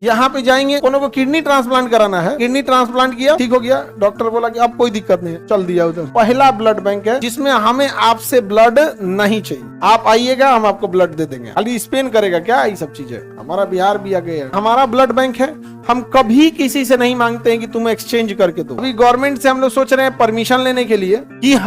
यहाँ पे जाएंगे, कोनो को किडनी ट्रांसप्लांट कराना है, किडनी ट्रांसप्लांट किया, ठीक हो गया, डॉक्टर बोला कि अब कोई दिक्कत नहीं है, चल दिया उधर। पहला ब्लड बैंक है जिसमें हमें आपसे ब्लड नहीं चाहिए, आप आइएगा हम आपको ब्लड दे देंगे। खाली स्पेन करेगा क्या, ये सब चीजें। हमारा बिहार भी आगे है, हमारा ब्लड बैंक है, हम कभी किसी से नहीं मांगते हैं कि तुम एक्सचेंज करके दो। अभी गवर्नमेंट से हम लोग सोच रहे हैं परमिशन लेने के लिए कि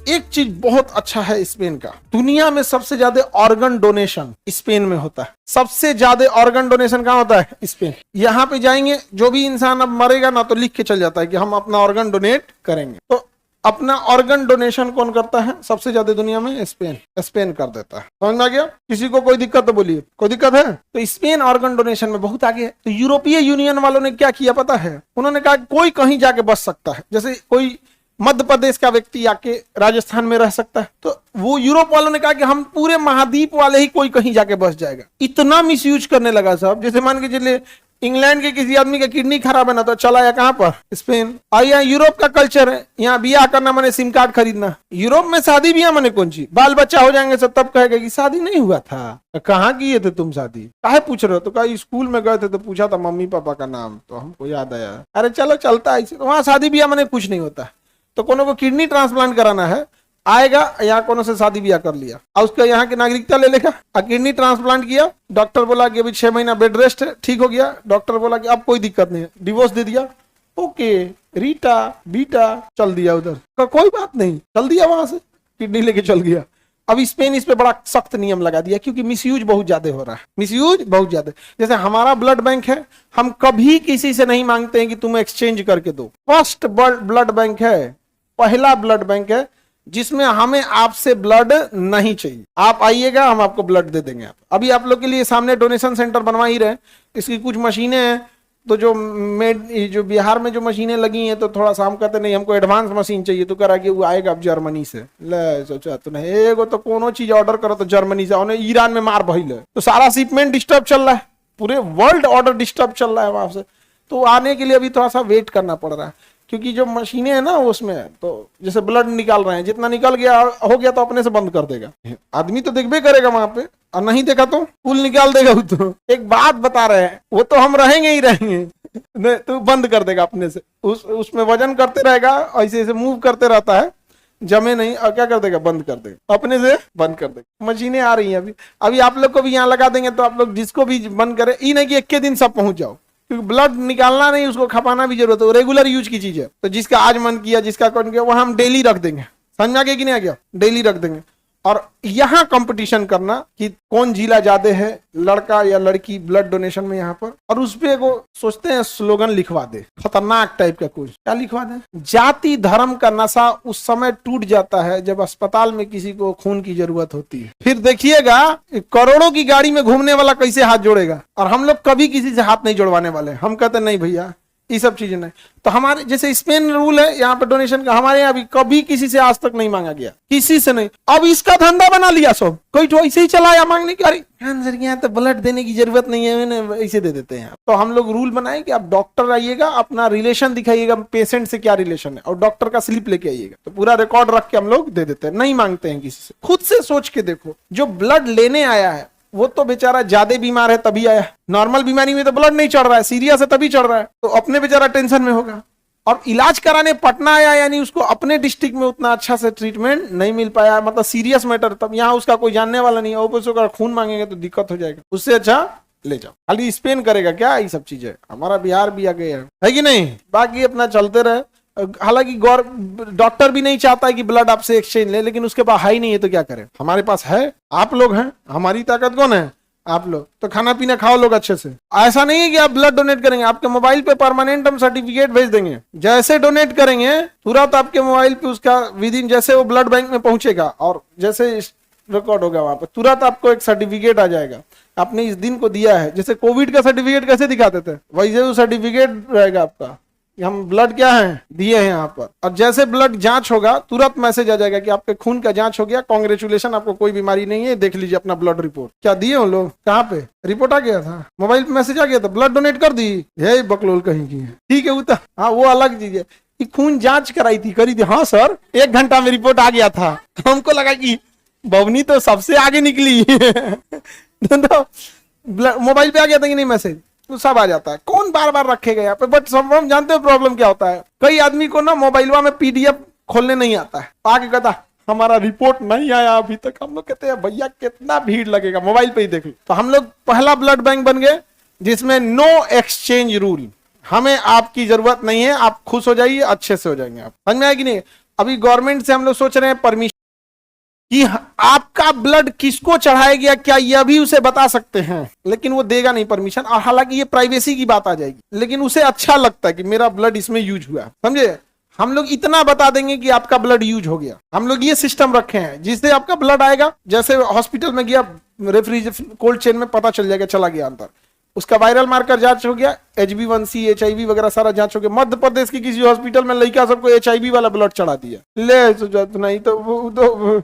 एक चीज बहुत अच्छा है स्पेन का, दुनिया में सबसे ज्यादा ऑर्गन डोनेशन स्पेन में होता है। सबसे ज्यादा ऑर्गन डोनेशन कहाँ होता है? स्पेन। यहाँ पे जाएंगे, जो भी इंसान अब मरेगा ना तो लिख के चल जाता है कि हम अपना ऑर्गन डोनेट करेंगे। तो अपना ऑर्गन डोनेशन कौन करता है सबसे ज्यादा दुनिया में? स्पेन। स्पेन कर देता है। समझ में आ गया? किसी को कोई दिक्कत तो बोलिए, कोई दिक्कत है? तो स्पेन ऑर्गन डोनेशन में बहुत आगे है। तो यूरोपीय यूनियन वालों ने क्या किया पता है? उन्होंने कहा कोई कहीं जाके बच सकता है, जैसे कोई मध्य प्रदेश का व्यक्ति आके राजस्थान में रह सकता है, तो वो यूरोप वालों ने कहा कि हम पूरे महाद्वीप वाले ही कोई कहीं जाके बस जाएगा। इतना मिसयूज करने लगा साहब, जैसे मान के चलिए इंग्लैंड के किसी आदमी का किडनी खराब है ना तो चला या कहां पर? स्पेन। और यहाँ यूरोप का कल्चर है, यहाँ ब्याह करना माने सिम कार्ड खरीदना। यूरोप में शादी ब्याह माने कौन सी? बाल बच्चा हो जाएंगे सब तब कहेगा कि शादी नहीं हुआ था। कहाँ किए थे तुम शादी? काहे पूछ रहे हो? तो कहा स्कूल में गए थे तो पूछा था मम्मी पापा का नाम, तो हमको याद आया। अरे चलो चलता है ऐसे। वहां शादी ब्याह माने कुछ नहीं होता। तो कोनो को किडनी ट्रांसप्लांट कराना है, आएगा यहाँ कोनो से शादी ब्याह कर लिया और उसका यहाँ की नागरिकता ले लेगा। किडनी ट्रांसप्लांट किया, डॉक्टर बोला कि अभी 6 महीना बेड रेस्ट है, ठीक हो गया। डॉक्टर बोला कि अब कोई दिक्कत नहीं है, डिवोर्स दे दिया, ओके रीटा बीटा, चल दिया उधर। कोई बात नहीं, चल दिया, वहां से किडनी लेके चल गया। अब स्पेन इस पे बड़ा सख्त नियम लगा दिया क्योंकि मिसयूज बहुत ज्यादा हो रहा है, मिसयूज बहुत ज्यादा। जैसे हमारा ब्लड बैंक है, हम कभी किसी से नहीं मांगते हैं कि तुम एक्सचेंज करके दो। फर्स्ट ब्लड बैंक है, पहला ब्लड बैंक है जिसमें हमें आपसे ब्लड नहीं चाहिए, आप आइएगा हम आपको ब्लड दे देंगे। अभी आप लोग के लिए सामने डोनेशन सेंटर बनवा ही रहे, इसकी कुछ मशीनें हैं। तो जो बिहार में जो मशीनें लगी हैं तो थोड़ा सा हम कहते नहीं हमको एडवांस मशीन चाहिए, तो करा कि वो आएगा अब जर्मनी से। ले सोचा तो नहीं, एगो तो कोनो चीज ऑर्डर करो तो जर्मनी से, उन्हें ईरान में मार बहिल है, तो सारा शिपमेंट डिस्टर्ब चल रहा है, पूरे वर्ल्ड ऑर्डर डिस्टर्ब चल रहा है वहां से। तो आने के लिए अभी थोड़ा सा वेट करना पड़ रहा है क्योंकि जो मशीनें हैं ना उसमें तो जैसे ब्लड निकाल रहे हैं, जितना निकल गया हो गया तो अपने से बंद कर देगा। आदमी तो देखबे करेगा वहां पे, और नहीं देखा तो फूल निकाल देगा। वो तो एक बात बता रहे हैं, वो तो हम रहेंगे ही रहेंगे, तो बंद कर देगा अपने से। उसमें वजन करते रहेगा, ऐसे ऐसे मूव करते रहता है, जमे नहीं, और क्या कर देगा? बंद कर देगा, अपने से बंद कर देगा। मशीनें आ रही हैं अभी आप लोग को भी यहाँ लगा देंगे, तो आप लोग जिसको भी बंद करे, ये नहीं कि एक के दिन सब पहुंच जाओ, क्योंकि ब्लड निकालना नहीं, उसको खपाना भी जरूरत है, रेगुलर यूज की चीज है। तो जिसका आज मन किया, जिसका कौन किया, वो हम डेली रख देंगे। समझ में आ गया कि नहीं आ गया? डेली रख देंगे। और यहाँ कंपटीशन करना कि कौन जिला ज्यादा है, लड़का या लड़की ब्लड डोनेशन में यहाँ पर। और उस पे वो सोचते हैं स्लोगन लिखवा दे, खतरनाक टाइप का कुछ। क्या लिखवा दे? जाति धर्म का नशा उस समय टूट जाता है जब अस्पताल में किसी को खून की जरूरत होती है। फिर देखिएगा करोड़ों की गाड़ी में घूमने वाला कैसे हाथ जोड़ेगा, और हम लोग कभी किसी से हाथ नहीं जोड़वाने वाले। हम कहते नहीं भैया ये सब चीजें नहीं। तो हमारे जैसे स्पेन रूल है यहाँ पे डोनेशन का, हमारे यहाँ भी कभी किसी से आज तक नहीं मांगा गया, किसी से नहीं। अब इसका धंधा बना लिया सब, कोई तो ऐसे ही चलाया मांगने की, अरे कैंसर यहाँ तो ब्लड देने की जरूरत नहीं है, मैंने ऐसे दे देते हैं। तो हम लोग रूल बनाए कि आप डॉक्टर आइएगा, अपना रिलेशन दिखाइएगा, पेशेंट से क्या रिलेशन है, और डॉक्टर का स्लिप लेके आइएगा, तो पूरा रिकॉर्ड रख के हम लोग दे देते हैं, नहीं मांगते हैं किसी से। खुद से सोच के देखो, जो ब्लड लेने आया है वो तो बेचारा ज्यादा बीमार है तभी आया, नॉर्मल बीमारी में तो ब्लड नहीं चढ़ रहा है, सीरियस है तभी चढ़ रहा है, तो अपने बेचारा टेंशन में होगा। और इलाज कराने पटना आया, यानी उसको अपने डिस्ट्रिक्ट में उतना अच्छा से ट्रीटमेंट नहीं मिल पाया, मतलब सीरियस मैटर, तब यहाँ उसका कोई जानने वाला नहीं है, ऊपर से खून मांगेंगे तो दिक्कत हो जाएगा। उससे अच्छा ले जाओ। खाली स्पेन करेगा क्या ये सब चीजें? हमारा बिहार भी आगे है कि नहीं? बाकी अपना चलते रहे। हालांकि डॉक्टर भी नहीं चाहता है कि ब्लड आपसे एक्सचेंज ले, लेकिन उसके पास है ही नहीं है तो क्या करें? हमारे पास है, आप लोग हैं, हमारी ताकत कौन है? आप लोग। तो खाना पीना खाओ लोग अच्छे से। ऐसा नहीं है कि आप ब्लड डोनेट करेंगे, आपके मोबाइल पे परमानेंट हम सर्टिफिकेट भेज देंगे, जैसे डोनेट करेंगे तुरंत आपके मोबाइल पे उसका विदिन, जैसे वो ब्लड बैंक में पहुंचेगा और जैसे रिकॉर्ड होगा वहां पर, तुरंत आपको एक सर्टिफिकेट आ जाएगा, आपने इस दिन को दिया है। जैसे कोविड का सर्टिफिकेट कैसे दिखाते थे, वैसे वो सर्टिफिकेट रहेगा आपका, हम ब्लड क्या है दिए हैं यहाँ पर। और जैसे ब्लड जांच होगा तुरंत मैसेज आ जाएगा कि आपके खून का जांच हो गया, कांग्रेचुलेशन, आपको कोई बीमारी नहीं है, देख लीजिए अपना ब्लड रिपोर्ट। क्या दिए हो लोग? कहाँ पे रिपोर्ट आ गया था, मोबाइल पे मैसेज आ गया था, ब्लड डोनेट कर दी, यही बकलोल कहीं की है, ठीक है वो तो, हाँ वो अलग चीज है। खून जांच कराई थी, करी थी, हाँ सर 1 घंटा में रिपोर्ट आ गया था। हमको लगा कि बवनी तो सबसे आगे निकली। तो मोबाइल पे आ गया था कि नहीं मैसेज, तो सब आ जाता है। कौन बार बार रखेगा यहाँ पे? बट सब हम जानते हो प्रॉब्लम क्या होता है, कई आदमी को ना मोबाइलवा में पीडीएफ खोलने नहीं आता है, आगे कहता हमारा रिपोर्ट नहीं आया अभी तक। हम लोग कहते हैं भैया कितना भीड़ लगेगा, मोबाइल पे ही देख लो। तो हम लोग पहला ब्लड बैंक बन गए जिसमें नो एक्सचेंज रूल, हमें आपकी जरूरत नहीं है, आप खुश हो जाइए, अच्छे से हो जाएंगे। आप समझ में आया कि नहीं? अभी गवर्नमेंट से हम लोग सोच रहे हैं परमिशन कि आपका ब्लड किसको चढ़ाया गया, क्या यह भी उसे बता सकते हैं, लेकिन वो देगा नहीं परमिशन। और हालांकि ये प्राइवेसी की बात आ जाएगी, लेकिन उसे अच्छा लगता है कि मेरा ब्लड इसमें यूज हुआ, समझे? हम लोग इतना बता देंगे कि आपका ब्लड यूज हो गया। हम लोग ये सिस्टम रखे हैं जिससे आपका ब्लड आएगा, जैसे हॉस्पिटल में गया, रेफ्रिजरेटर कोल्ड चेन में पता चल जाएगा, चला गया अंदर, उसका वायरल मार्कर जांच हो गया, HB1C HIV वगैरह सारा जांच हो गया। मध्य प्रदेश की किसी हॉस्पिटल में लड़का सबको HIV वाला ब्लड चढ़ा दिया, ले नहीं तो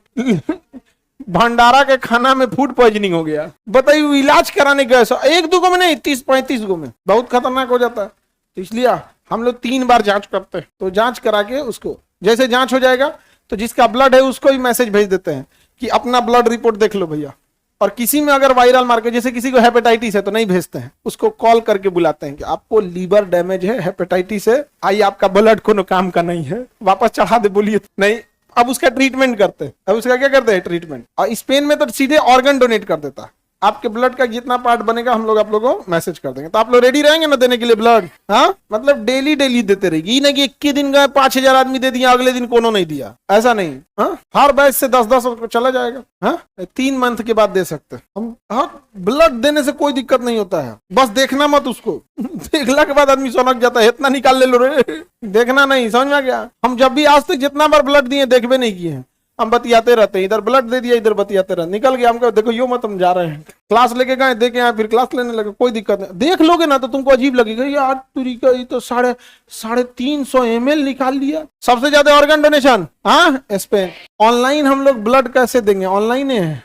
भंडारा के खाना में फूड पॉइजनिंग हो गया। बताइए, इलाज कराने गए 1-2 गो में नहीं, 30-35 गो में, बहुत खतरनाक हो जाता है। तो इसलिए हम लोग 3 बार जांच करते हैं। तो जांच करा के उसको, जैसे जांच हो जाएगा तो जिसका ब्लड है उसको ही मैसेज भेज देते हैं कि अपना ब्लड रिपोर्ट देख लो भैया। और किसी में अगर वायरल मार्कर, जैसे किसी को हेपेटाइटिस है तो नहीं भेजते हैं, उसको कॉल करके बुलाते हैं कि आपको लीवर डैमेज है, हेपेटाइटिस है, आइए आपका ब्लड कोनो काम का नहीं है, वापस चढ़ा दे, बोलिए नहीं। अब उसका ट्रीटमेंट करते हैं। अब उसका क्या करते हैं? ट्रीटमेंट। और स्पेन में तो सीधे ऑर्गन डोनेट कर देता है। आपके ब्लड का जितना पार्ट बनेगा हम लोग आप लोगों को मैसेज कर देंगे। तो आप लोग रेडी रहेंगे ना देने के लिए ब्लड? हाँ, मतलब डेली डेली देते रहेगी, नहीं कि 21 दिन का 5000 आदमी दे दिया, अगले दिन कोनो नहीं दिया, ऐसा नहीं। हाँ, हर बैच से 10-10 चला जाएगा। हाँ, 3 मंथ के बाद दे सकते हैं हम। हाँ, ब्लड देने से कोई दिक्कत नहीं होता है, बस देखना मत उसको। देखला के बाद आदमी सनक जाता है, इतना निकाल ले लो रे, देखना नहीं। समझ में आ गया? हम जब भी आज तक जितना बार ब्लड दिए देखबे नहीं किए हैं, हम बतियाते रहते हैं, इधर ब्लड दे दिया, इधर बतियाते रहते, निकल गया। हमको देखो यो मत, हम जा रहे हैं, क्लास लेके गए, देखे आए, फिर क्लास लेने लगे, कोई दिक्कत नहीं। देख लोगे ना तो तुमको अजीब लगेगा, यार तुरीका ये तो 350 ml निकाल लिया। सबसे ज्यादा ऑर्गन डोनेशन हाँ स्पेन। ऑनलाइन हम लोग ब्लड कैसे देंगे? ऑनलाइन है,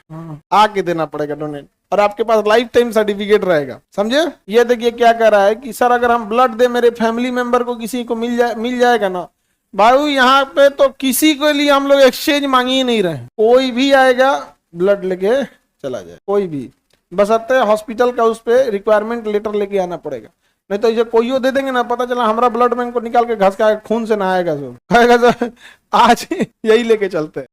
आके देना पड़ेगा डोनेट, और आपके पास लाइफ टाइम सर्टिफिकेट रहेगा, समझे? ये देखिए क्या कह रहा है कि सर अगर हम ब्लड दे, मेरे फैमिली मेंबर को किसी को मिल जाएगा ना भाई। यहाँ पे तो किसी के लिए हम लोग एक्सचेंज मांग ही नहीं रहे, कोई भी आएगा ब्लड लेके चला जाए, कोई भी, बशर्ते हॉस्पिटल का उस पे रिक्वायरमेंट लेटर लेके आना पड़ेगा। नहीं तो ये कोई दे देंगे ना, पता चला हमारा ब्लड बैंक को निकाल के घस का खून से नहाएगा, सो कहेगा सर आज यही लेके चलते हैं।